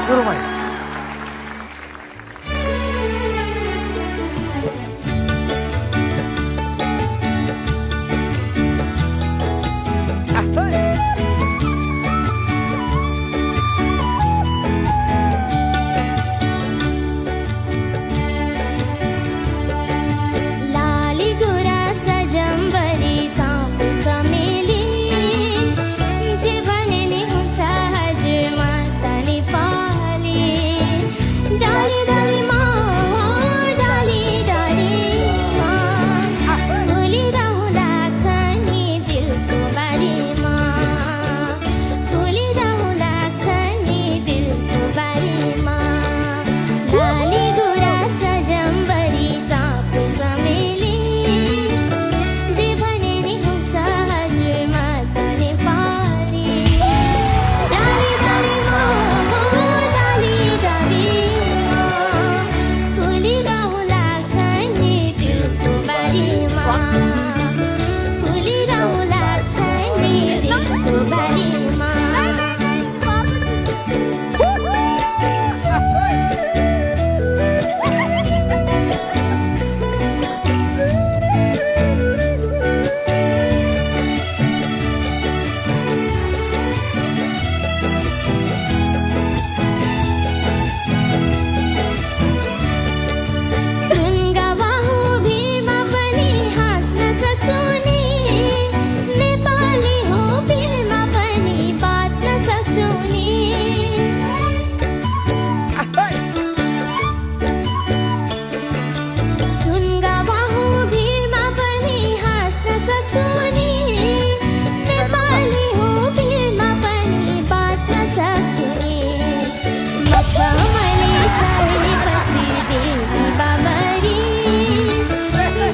सुरुमै लाली गुराँस जम्बरी चाँप चमेली जे भने नि हुन्छ हजुरमा त नेपाली डाली डालीमा डाली डालीमा फुलिरहँ लाग्छ नि दिलको बारीमा फुलिरहँ लाग्छ नि दिलको बारीमा लाली गुराँस जम्बरी चाँप चमेली जे भने नि हुन्छ हजुरमा त नेपाली डाली डालीमा डाली डालीमा फुलिरहँ लाग्छ नि दिलको बारीमा फुलिरहँ लाग्छ नि दिलको बारीमा सुनगावाको भिरमा पनि हाँस्न सक्छु नि नेपाली हो भिरमा पनि बाँच्न सक्छु नि सुनगावाको भिरमा पनि हाँस्न सक्छु नि नेपाली हो भिरमा पनि बाँच्न सक्छु नि मखमली सयपत्री देवी बाबरी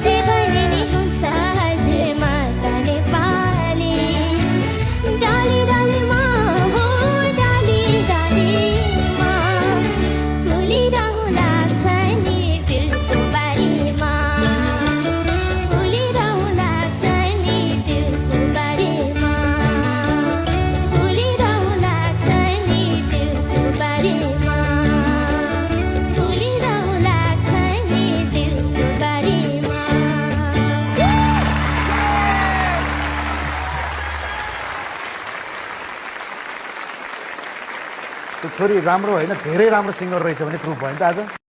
जे भने नि हुन्छ हजुरमा त नेपाली डाली डालीमा डाली डालीमा फुलिरहँ लाग्छ नि दिलको बारीमा फुलिरहँ लाग्छ नि दिलको बारीमा फुलिरहँ लाग्छ नि दिलको बारीमा फुलिरहँ लाग्छ नि दिलको बारीमा त्यो छोरी राम्रो होइन धेरै राम्रो सिङ्गर रहेछ भने प्रुफ भयो नि त आज